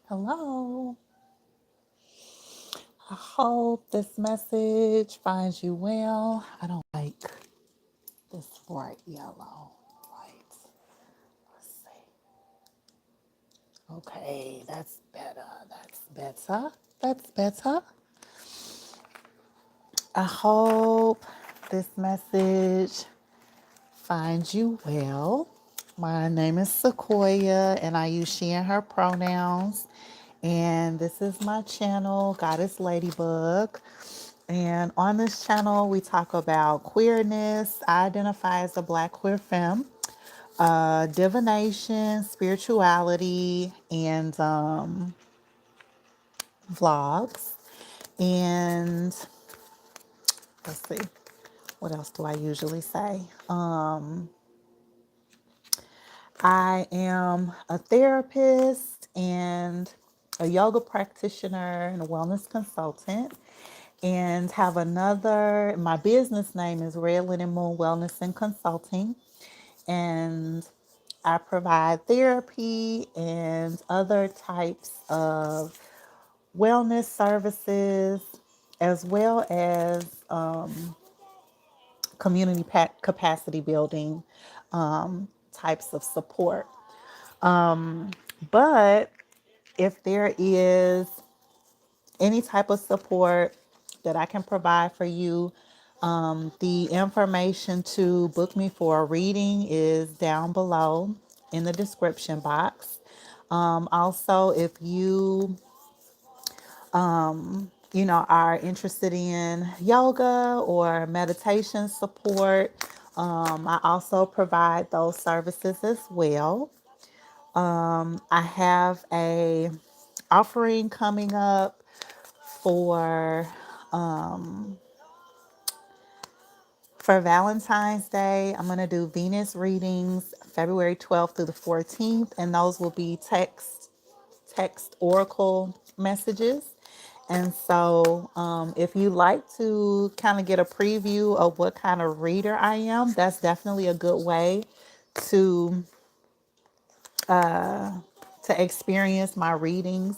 Hello. I hope this message finds you well. I don't like this bright yellow light. Let's see. Okay, that's better. That's better. That's better. I hope this message finds you well. My name is Sequoya, and I use she and her pronouns. And this is my channel, Goddess Ladybug. And on this channel, we talk about queerness. I identify as a Black queer femme, divination, spirituality, and vlogs. And let's see, what else do I usually say? I am a therapist and a yoga practitioner and a wellness consultant, and have another. My business name is Moon In Wellness and Consulting, and I provide therapy and other types of wellness services, as well as community capacity building types of support. But if there is any type of support that I can provide for you, the information to book me for a reading is down below in the description box. Also, if are interested in yoga or meditation support, I also provide those services as well. I have a offering coming up for Valentine's Day. I'm going to do Venus readings February 12th through the 14th, and those will be text oracle messages. And so, if you like to kind of get a preview of what kind of reader I am, that's definitely a good way to experience my readings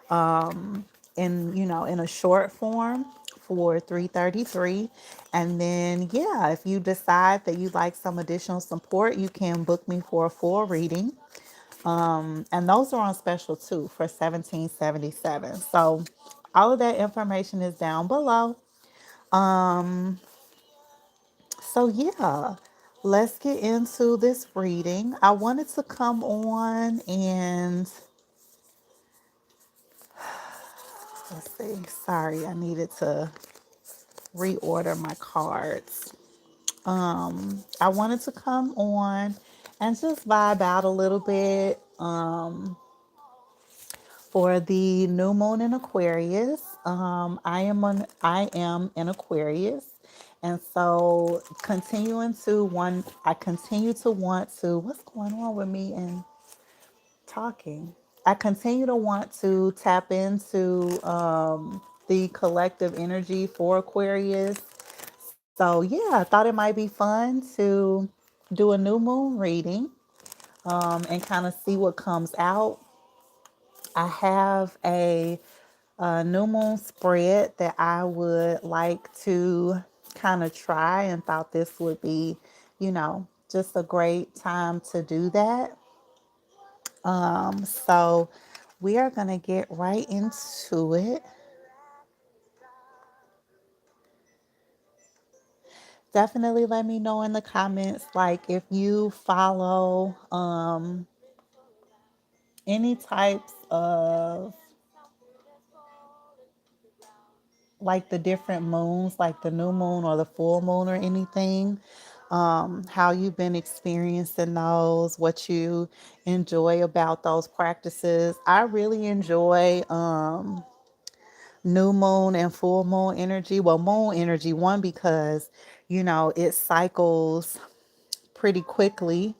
in a short form for 333. And then if you decide that you'd like some additional support, you can book me for a full reading. And those are on special too for 1777. So all of that information is down below. So let's get into this reading. I wanted to come on and let's see. Sorry, I needed to reorder my cards. I wanted to come on and just vibe out a little bit for the new moon in Aquarius. I am an Aquarius, and so I continue to want to. What's going on with me and talking? I continue to want to tap into the collective energy for Aquarius. So I thought it might be fun to do a new moon reading and kind of see what comes out. I have a new moon spread that I would like to kind of try, and thought this would be, just a great time to do that. So we are going to get right into it. Definitely let me know in the comments, like if you follow any types of like the different moons, like the new moon or the full moon or anything, how you've been experiencing those, what you enjoy about those practices. I really enjoy new moon and full moon energy. Well, moon energy, one, because, it cycles pretty quickly.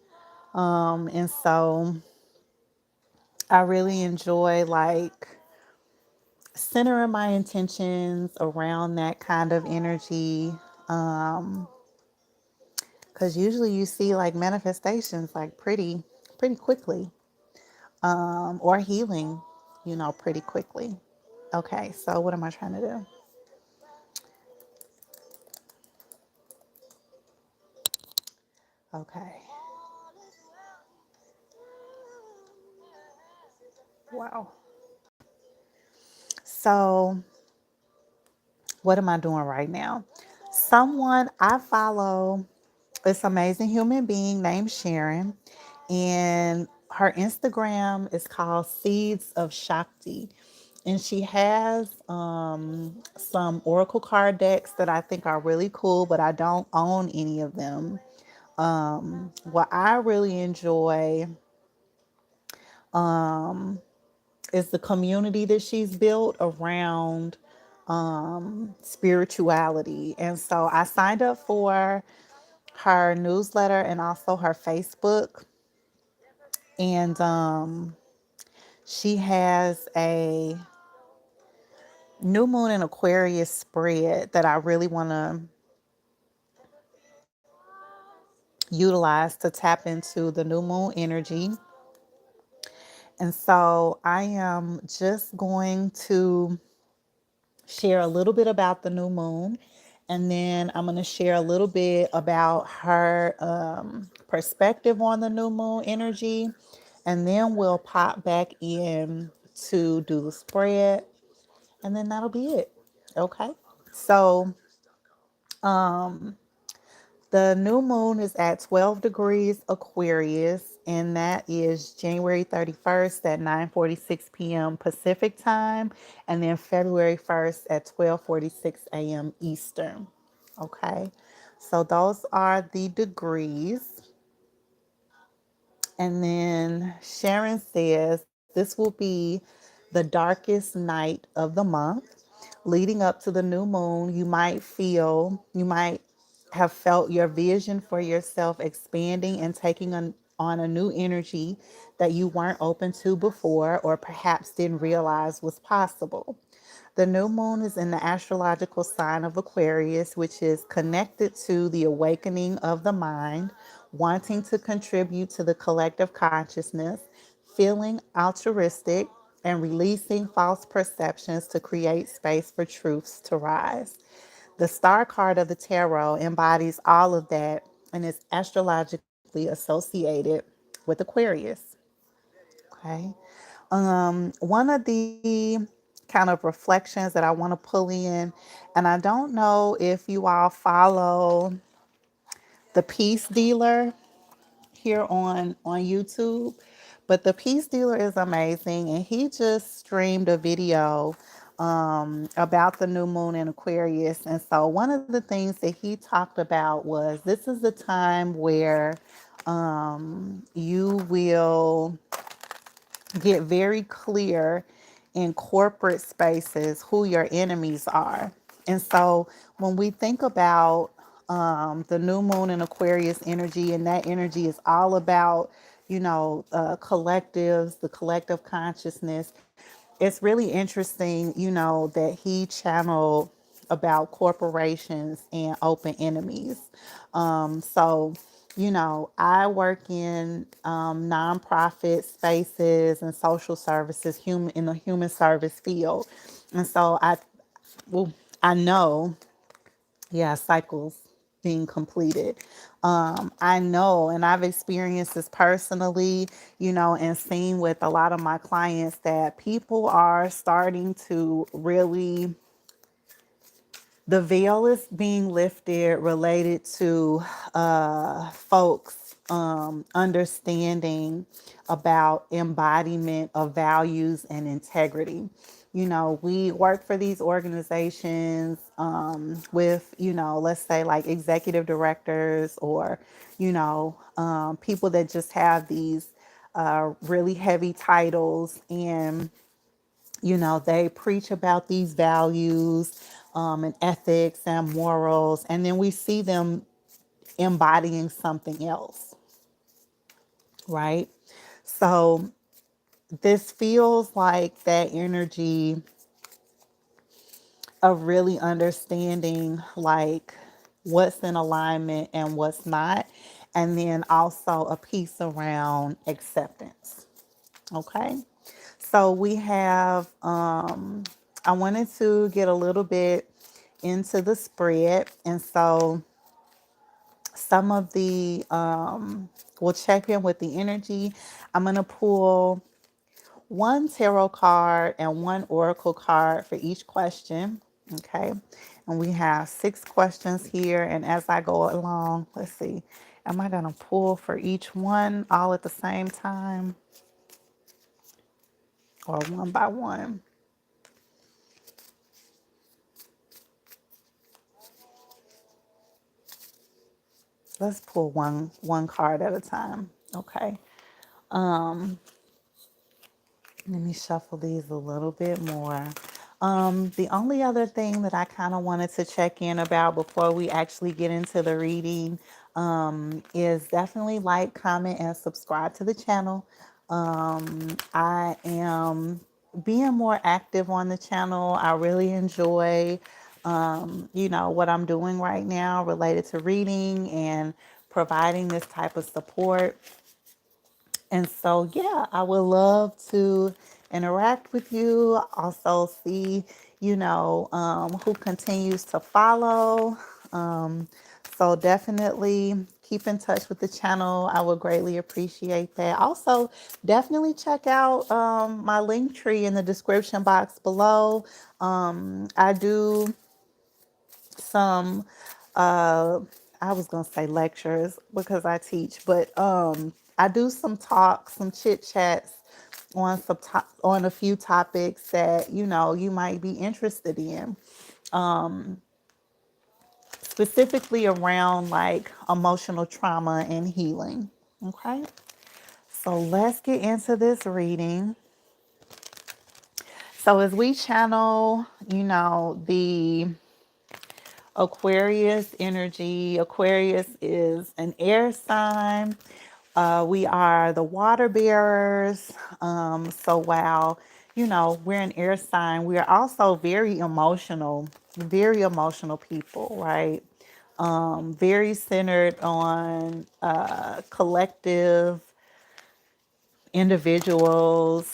And so I really enjoy like centering my intentions around that kind of energy. Because usually you see like manifestations like pretty quickly, or healing. pretty quickly. Okay, so what am I trying to do? Okay. Wow. So, what am I doing right now? Someone I follow, this amazing human being named Sharon, and her Instagram is called Seeds of Shakti. And she has some oracle card decks that I think are really cool, but I don't own any of them. What I really enjoy is the community that she's built around spirituality. And so I signed up for her newsletter and also her Facebook. And she has a new moon in Aquarius spread that I really want to utilize to tap into the new moon energy. And so I am just going to share a little bit about the new moon, and then I'm going to share a little bit about her perspective on the new moon energy, and then we'll pop back in to do the spread, and then that'll be it. Okay. So, the new moon is at 12 degrees Aquarius, and that is January 31st at 9:46 p.m. Pacific time, and then February 1st at 12:46 a.m. Eastern. Okay, so those are the degrees. And then Sharon says this will be the darkest night of the month. Leading up to the new moon, you might have felt your vision for yourself expanding and taking on a new energy that you weren't open to before or perhaps didn't realize was possible. The new moon is in the astrological sign of Aquarius, which is connected to the awakening of the mind, wanting to contribute to the collective consciousness, feeling altruistic, and releasing false perceptions to create space for truths to rise. The star card of the tarot embodies all of that and is astrologically associated with Aquarius. Okay. One of the kind of reflections that I want to pull in, and I don't know if you all follow the Peace Dealer here on YouTube, but the Peace Dealer is amazing, and he just streamed a video about the new moon in Aquarius. And so one of the things that he talked about was this is the time where you will get very clear in corporate spaces who your enemies are. And so when we think about the new moon in Aquarius energy, and that energy is all about, collectives, the collective consciousness, it's really interesting, that he channeled about corporations and open enemies. So, I work in nonprofit spaces and social services, human in the human service field, and so well, I know, yeah, cycles being completed. I know, and I've experienced this personally, and seen with a lot of my clients that people are starting to really, the veil is being lifted related to folks understanding about embodiment of values and integrity. We work for these organizations with, let's say like executive directors or, people that just have these really heavy titles, and they preach about these values and ethics and morals, and then we see them embodying something else, right? So this feels like that energy of really understanding like what's in alignment and what's not, and then also a piece around acceptance. Okay. So we have, I wanted to get a little bit into the spread. And so some of the, we'll check in with the energy. I'm going to pull one tarot card and one oracle card for each question. Okay. And we have 6 questions here. And as I go along, let's see, am I going to pull for each one all at the same time or one by one? Let's pull one card at a time. Okay. Um, Let me shuffle these a little bit more. The only other thing that I kind of wanted to check in about before we actually get into the reading is definitely like, comment, and subscribe to the channel. I am being more active on the channel. I really enjoy, what I'm doing right now related to reading and providing this type of support. And so, yeah, I would love to interact with you. Also, see, who continues to follow. Um, so, definitely keep in touch with the channel. I would greatly appreciate that. Also, definitely check out my link tree in the description box below. I do some I was gonna say lectures because I teach, but I do some talks, some chit chats on on a few topics that you might be interested in, specifically around like emotional trauma and healing. Okay, so let's get into this reading. So as we channel, the Aquarius energy. Aquarius is an air sign. We are the water bearers. So while, we're an air sign, we are also very emotional people, right? Very centered on collective individuals,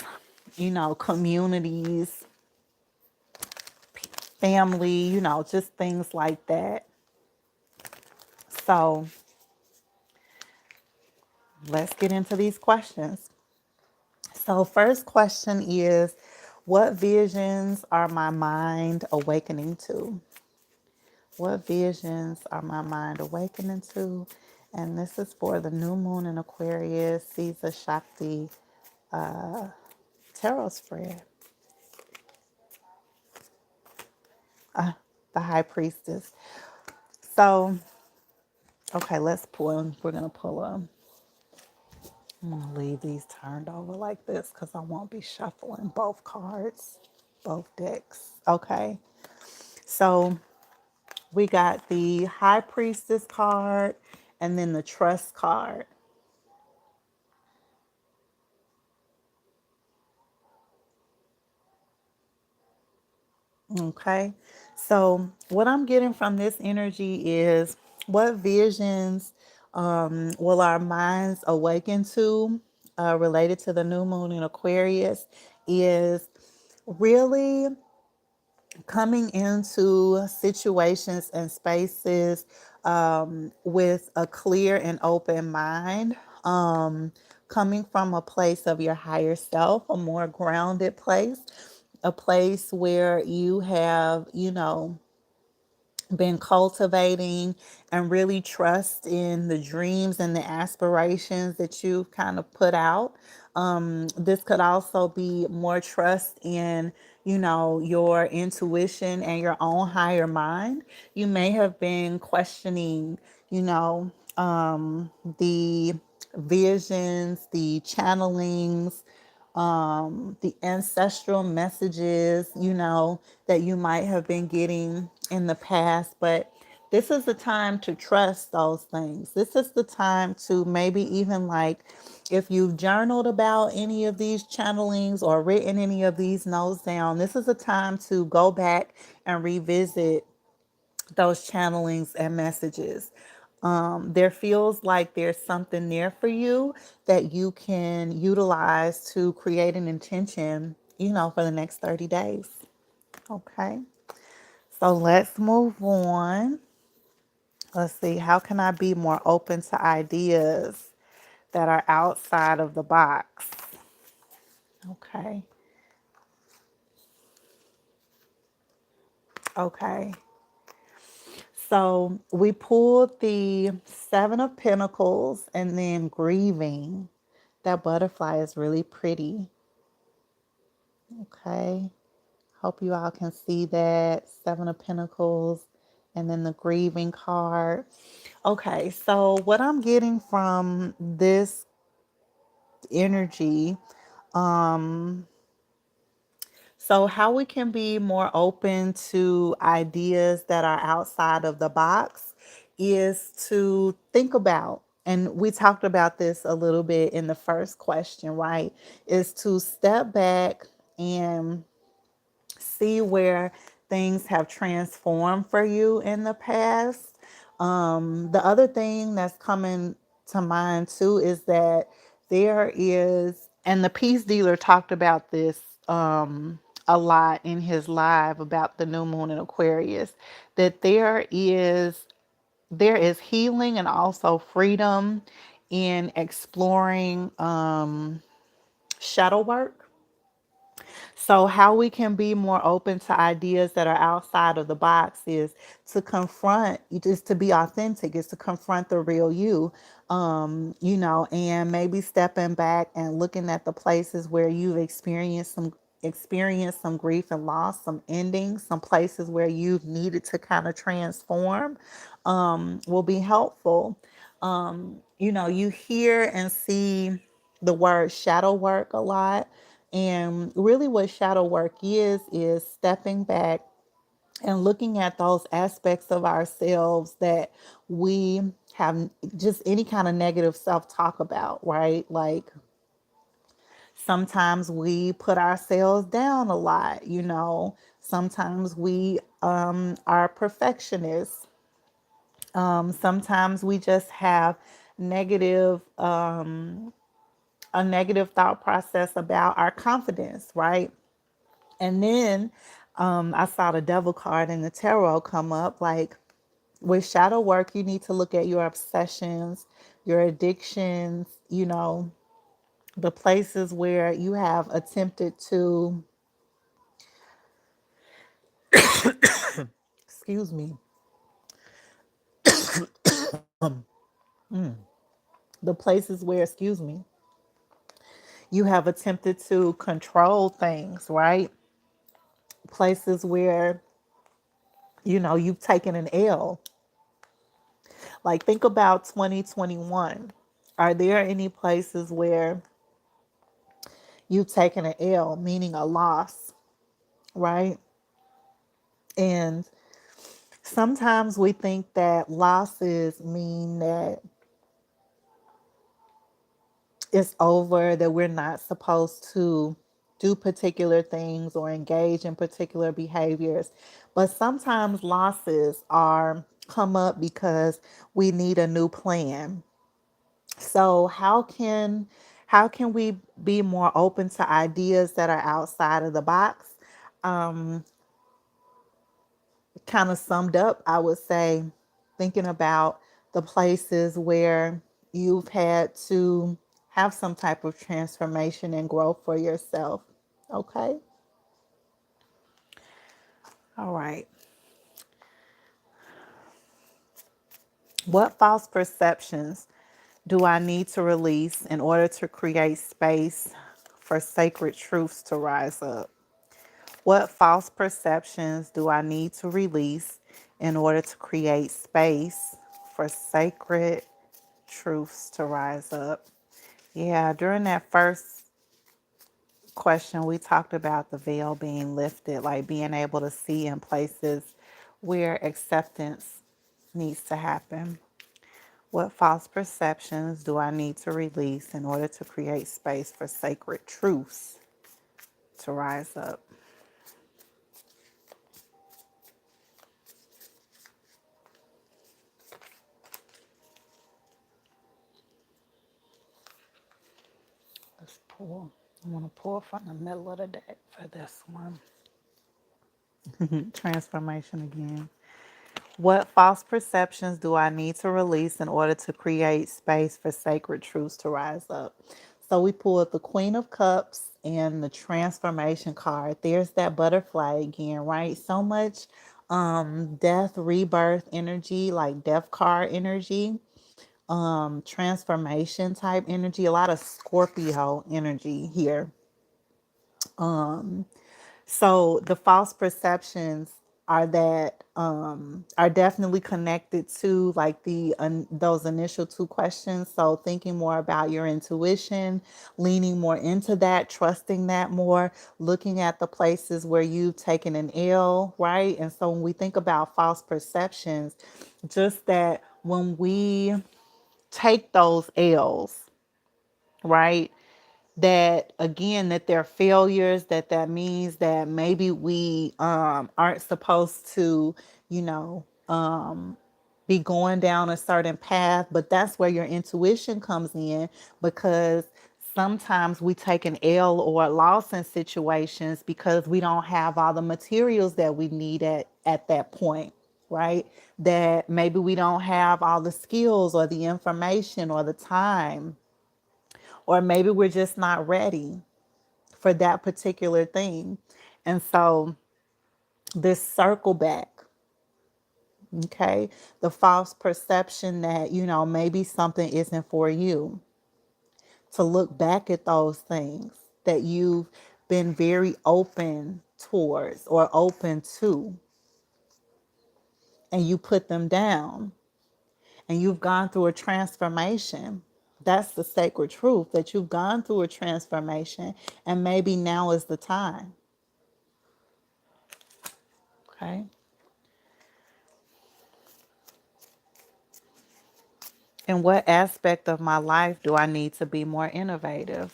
communities, family, just things like that. So let's get into these questions. So, first question is, what visions are my mind awakening to? What visions are my mind awakening to? And this is for the new moon in Aquarius, Caesar Shakti tarot spread. The high priestess. So, okay, let's pull. We're going to pull a. I'm going to leave these turned over like this because I won't be shuffling both cards, both decks. Okay. So we got the High Priestess card and then the Trust card. Okay. So what I'm getting from this energy is, what visions will our minds awaken to related to the new moon in Aquarius is really coming into situations and spaces with a clear and open mind, coming from a place of your higher self, a more grounded place, a place where you have, been cultivating and really trust in the dreams and the aspirations that you've kind of put out. This could also be more trust in, your intuition and your own higher mind. You may have been questioning, the visions, the channelings, the ancestral messages, that you might have been getting in the past. But this is the time to trust those things. This is the time to maybe even like, if you've journaled about any of these channelings or written any of these notes down, this is a time to go back and revisit those channelings and messages. There feels like there's something there for you that you can utilize to create an intention, for the next 30 days. Okay. So let's move on. Let's see. How can I be more open to ideas that are outside of the box? Okay. Okay. So we pulled the Seven of Pentacles and then grieving. That butterfly is really pretty. Okay. Hope you all can see that. Seven of Pentacles and then the grieving card. Okay. So what I'm getting from this energy, so how we can be more open to ideas that are outside of the box is to think about, and we talked about this a little bit in the first question, right? Is to step back and see where things have transformed for you in the past. The other thing that's coming to mind too is that there is, and the peace dealer talked about this a lot in his live about the new moon in Aquarius, that there is healing and also freedom in exploring shadow work. So, how we can be more open to ideas that are outside of the box is to confront, just to be authentic, is to confront the real you, and maybe stepping back and looking at the places where you've experienced some grief and loss, some endings, some places where you've needed to kind of transform, will be helpful. You hear and see the word shadow work a lot. And really, what shadow work is stepping back and looking at those aspects of ourselves that we have just any kind of negative self talk about, right? Like sometimes we put ourselves down a lot. Sometimes we are perfectionists. Sometimes we just have negative a negative thought process about our confidence, right? And then I saw the devil card in the tarot come up. Like with shadow work, you need to look at your obsessions, your addictions, the places where you have attempted to, excuse me, the places where, excuse me, you have attempted to control things, right? Places where, you've taken an L. Like think about 2021. Are there any places where you've taken an L, meaning a loss, right? And sometimes we think that losses mean that it's over, that we're not supposed to do particular things or engage in particular behaviors. But sometimes losses are come up because we need a new plan. So how can we be more open to ideas that are outside of the box? Um, Kind of summed up, I would say, thinking about the places where you've had to have some type of transformation and growth for yourself. Okay. All right. What false perceptions do I need to release in order to create space for sacred truths to rise up? What false perceptions do I need to release in order to create space for sacred truths to rise up? Yeah, during that first question, we talked about the veil being lifted, like being able to see in places where acceptance needs to happen. What false perceptions do I need to release in order to create space for sacred truths to rise up? Let's pull. I want to pull from the middle of the deck for this one. Transformation again. What false perceptions do I need to release in order to create space for sacred truths to rise up? So we pulled the Queen of Cups and the transformation card. There's that butterfly again, right? So much death, rebirth energy, like death card energy, transformation type energy, a lot of Scorpio energy here. So the false perceptions are that are definitely connected to like the those initial two questions. So thinking more about your intuition, leaning more into that, trusting that more, looking at the places where you've taken an L, right? And so when we think about false perceptions, just that when we take those L's, right? That again, that they're failures, that means that maybe we aren't supposed to, you know, be going down a certain path, but that's where your intuition comes in, because sometimes we take an L or a loss in situations because we don't have all the materials that we need at that point, right? That maybe we don't have all the skills or the information or the time, or maybe we're just not ready for that particular thing. And so this circle back, okay, the false perception that, you know, maybe something isn't for you, to look back at those things that you've been very open towards or open to, and you put them down, and you've gone through a transformation. That's the sacred truth, that you've gone through a transformation, and maybe now is the time. Okay. In what aspect of my life do I need to be more innovative?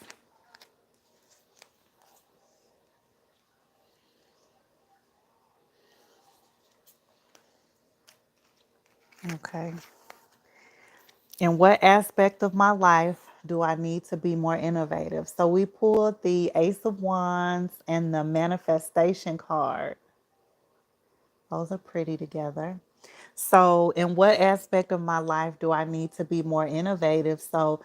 Okay. In what aspect of my life do I need to be more innovative? So we pulled the Ace of Wands and the manifestation card. Those are pretty together. So, in what aspect of my life do I need to be more innovative? So,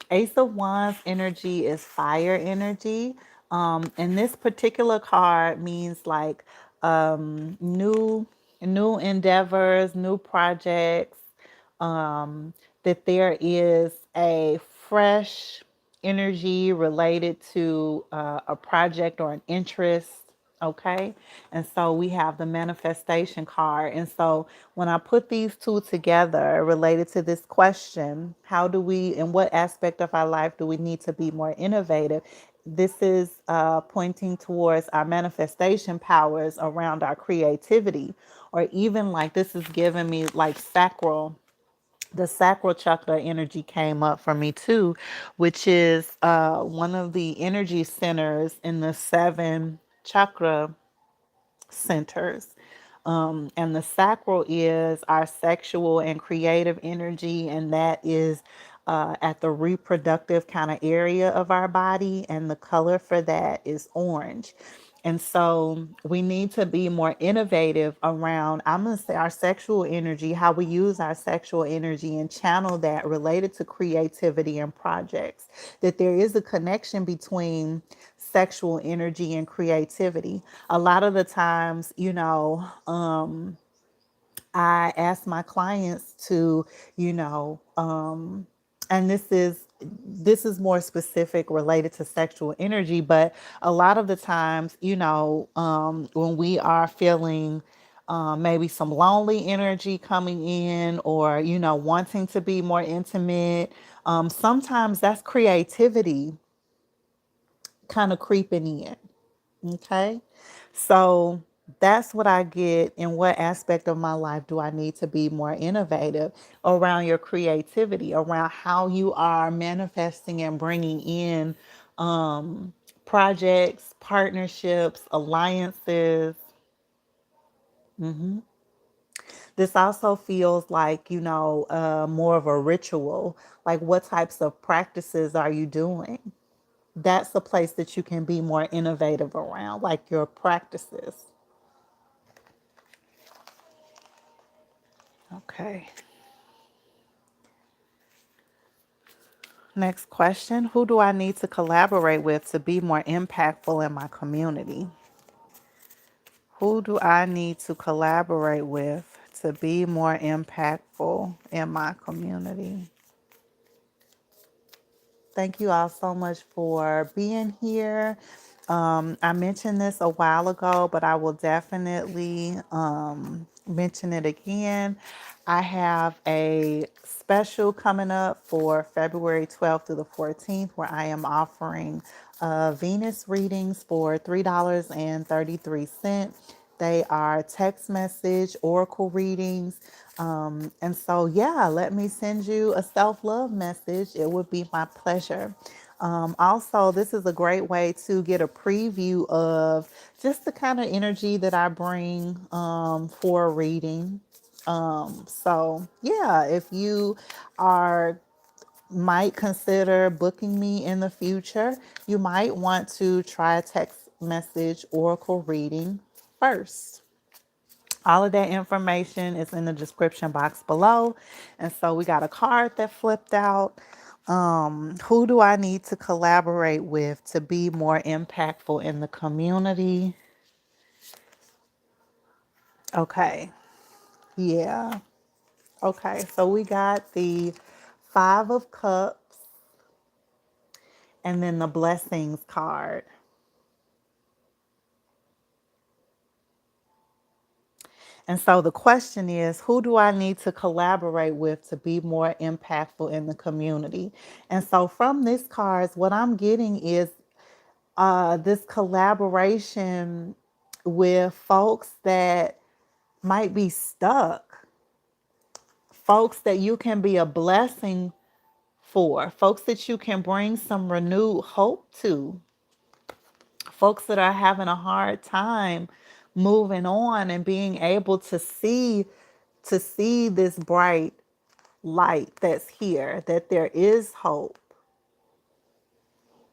Ace of Wands energy is fire energy. And this particular card means like new endeavors, new projects, that there is a fresh energy related to a project or an interest. Okay. And so we have the manifestation card. And so when I put these two together related to this question, how do we, in what aspect of our life do we need to be more innovative? This is pointing towards our manifestation powers around our creativity, or even like this is giving me like the sacral chakra energy came up for me too, which is one of the energy centers in the seven chakra centers. And the sacral is our sexual and creative energy, and that is at the reproductive kind of area of our body, and the color for that is orange. And so we need to be more innovative around, I'm going to say, our sexual energy, how we use our sexual energy and channel that related to creativity and projects. That there is a connection between sexual energy and creativity. A lot of the times, you know, I ask my clients to, you know, and this is more specific related to sexual energy, but a lot of the times, you know, when we are feeling maybe some lonely energy coming in, or, you know, wanting to be more intimate, sometimes that's creativity kind of creeping in. Okay. So that's what I get. In what aspect of my life do I need to be more innovative around your creativity, around how you are manifesting and bringing in projects, partnerships, alliances. This also feels like, you know, more of a ritual. Like, what types of practices are you doing? that's a place that you can be more innovative around, like your practices. Okay. Next question. Who do I need to collaborate with to be more impactful in my community? Who do I need to collaborate with to be more impactful in my community? Thank you all so much for being here. I mentioned this a while ago, but I will definitely mention it again. I have a special coming up for February 12th through the 14th where I am offering Venus readings for $3.33. They are text message, oracle readings. And so, yeah, let me send you a self love message. It would be my pleasure. Also, this is a great way to get a preview of just the kind of energy that I bring for a reading. So, yeah, if you are might consider booking me in the future, you might want to try a text message oracle reading first. All of that information is in the description box below. And so we got a card that flipped out. Who do I need to collaborate with to be more impactful in the community? Okay. Yeah. Okay. So we got the Five of Cups and then the Blessings card. And so the question is, who do I need to collaborate with to be more impactful in the community? And so from this cards, what I'm getting is this collaboration with folks that might be stuck, folks that you can be a blessing for, folks that you can bring some renewed hope to, folks that are having a hard time moving on and being able to see this bright light that's here, that there is hope.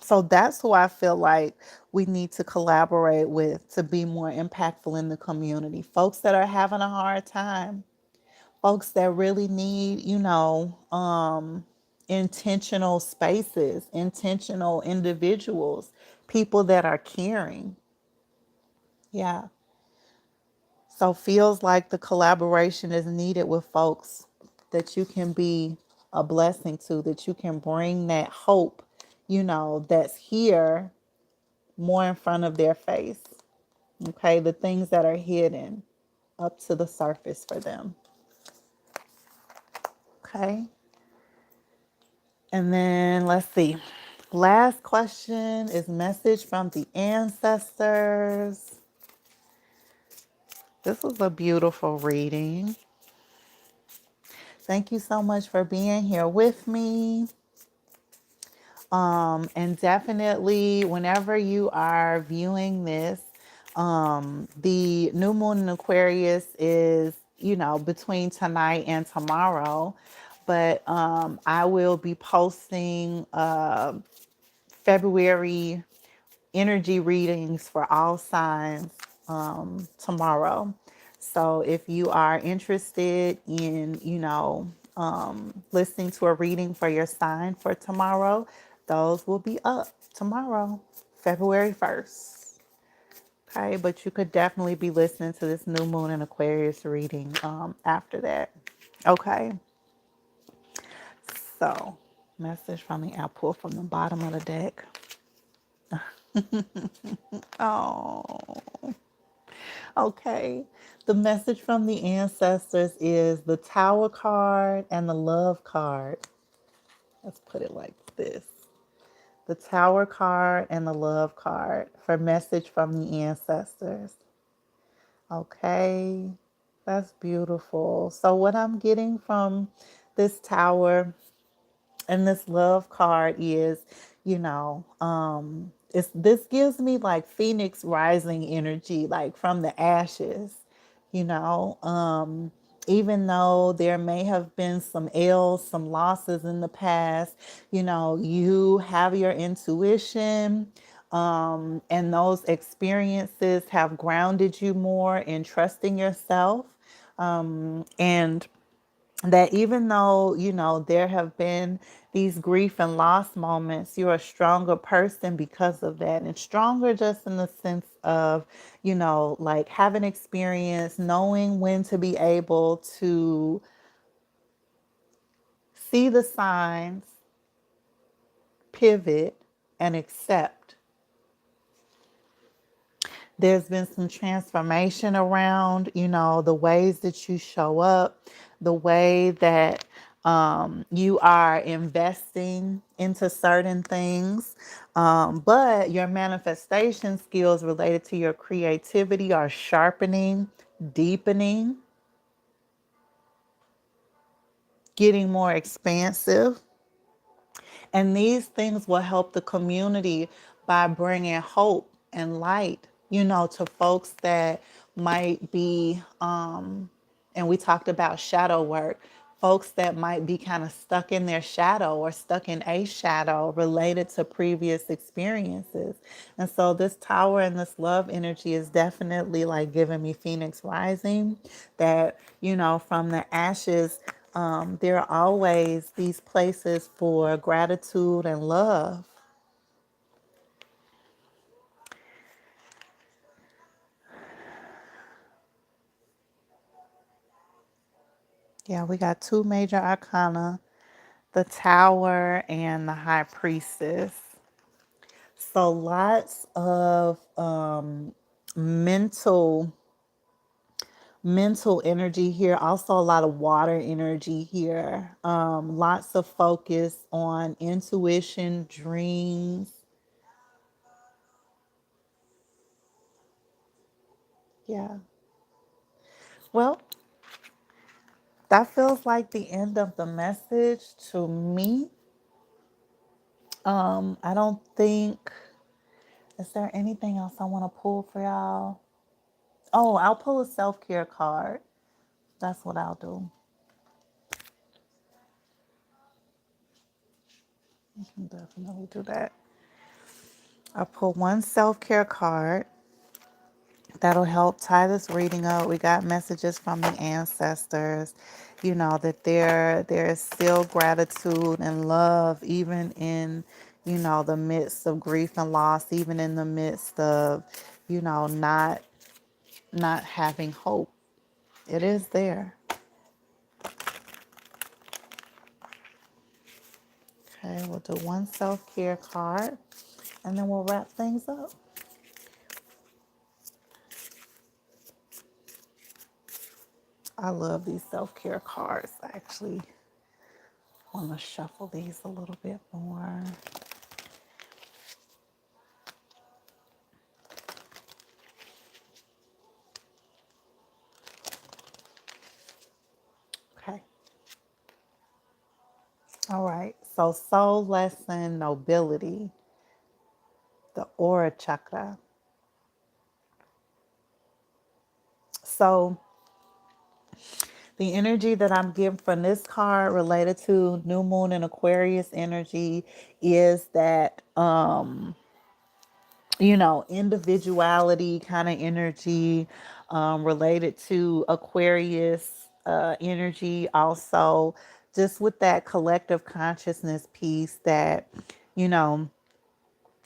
So that's who I feel like we need to collaborate with to be more impactful in the community. Folks that are having a hard time, folks that really need, intentional spaces, intentional individuals, people that are caring. Yeah. So feels like the collaboration is needed with folks that you can be a blessing to, that you can bring that hope, that's here more in front of their face. Okay, the things that are hidden up to the surface for them. Okay. And then let's see. Last question is message from the ancestors. This was a beautiful reading. Thank you so much for being here with me. And definitely, whenever you are viewing this, the new moon in Aquarius is, between tonight and tomorrow. But I will be posting February energy readings for all signs tomorrow. So if you are interested in, listening to a reading for your sign for tomorrow, those will be up tomorrow, February 1st. Okay, but you could definitely be listening to this new moon in Aquarius reading after that. Okay, so message from the apple from the bottom of the deck. Oh, okay. The message from the ancestors is the Tower card and the Love card. Let's put it like this. The Tower card and the Love card for message from the ancestors. Okay. That's beautiful. So what I'm getting from this Tower and this Love card is, this gives me like Phoenix rising energy, like from the ashes, you know. Even though there may have been some ills, some losses in the past, you have your intuition, and those experiences have grounded you more in trusting yourself. And that even though, there have been these grief and loss moments, you're a stronger person because of that. And stronger just in the sense of, like having experience, knowing when to be able to see the signs, pivot, and accept. There's been some transformation around, the ways that you show up, the way that you are investing into certain things. But your manifestation skills related to your creativity are sharpening, deepening, getting more expansive. And these things will help the community by bringing hope and light, to folks that might be, and we talked about shadow work, folks that might be kind of stuck in their shadow or stuck in a shadow related to previous experiences. And so this tower and this love energy is definitely like giving me Phoenix rising, that, from the ashes, there are always these places for gratitude and love. Yeah, we got two major arcana, the tower and the high priestess. So lots of mental mental energy here. Also a lot of water energy here. Lots of focus on intuition, dreams. Yeah. Well, that feels like the end of the message to me. I don't think, is there anything else I want to pull for y'all? Oh, I'll pull a self-care card. That's what I'll do. I can definitely do that. I'll pull one self-care card. That'll help tie this reading up. We got messages from the ancestors, that there is still gratitude and love, even in, the midst of grief and loss, even in the midst of, not having hope. It is there. Okay, we'll do one self-care card and then we'll wrap things up. I love these self-care cards. I actually want to shuffle these a little bit more. Okay. All right. So soul lesson, nobility, the aura chakra. So the energy that I'm getting from this card related to new moon and Aquarius energy is that individuality kind of energy, related to Aquarius energy. Also, just with that collective consciousness piece that, you know,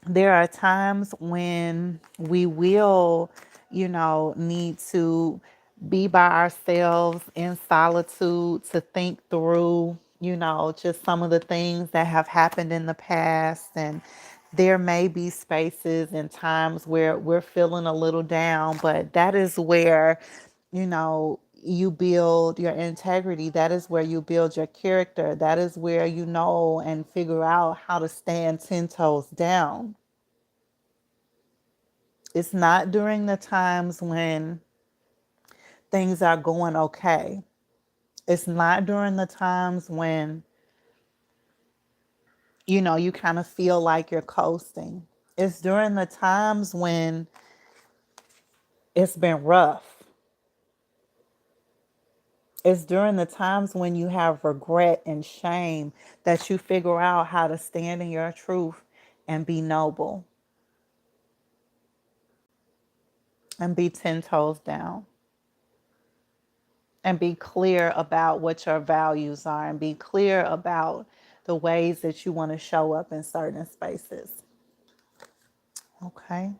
there are times when we will, need to be by ourselves in solitude to think through, just some of the things that have happened in the past. And there may be spaces and times where we're feeling a little down, but that is where, you build your integrity. That is where you build your character. That is where you know and figure out how to stand 10 toes down. It's not during the times when things are going okay. It's not during the times when, you kind of feel like you're coasting. It's during the times when it's been rough. It's during the times when you have regret and shame that you figure out how to stand in your truth and be noble and be 10 toes down and be clear about what your values are and be clear about the ways that you want to show up in certain spaces. Okay.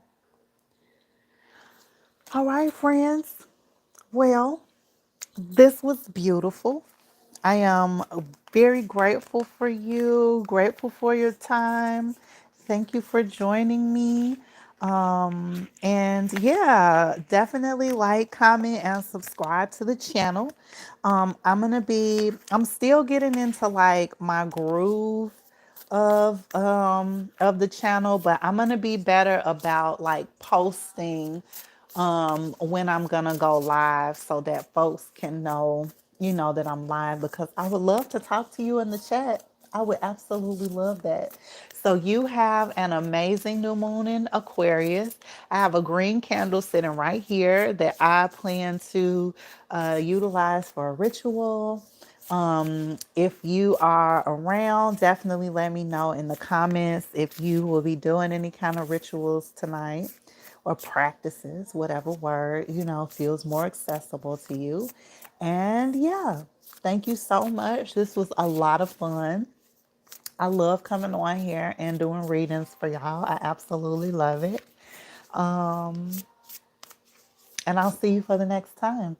All right, friends. Well, this was beautiful. I am very grateful for you, grateful for your time. Thank you for joining me. And yeah, definitely like, comment, and subscribe to the channel. I'm still getting into like my groove of the channel, but I'm gonna be better about like posting when I'm gonna go live so that folks can know, that I'm live, because I would love to talk to you in the chat. I would absolutely love that. So you have an amazing new moon in Aquarius. I have a green candle sitting right here that I plan to utilize for a ritual. If you are around, definitely let me know in the comments if you will be doing any kind of rituals tonight or practices, whatever word, feels more accessible to you. And yeah, thank you so much. This was a lot of fun. I love coming on here and doing readings for y'all. I absolutely love it. And I'll see you for the next time.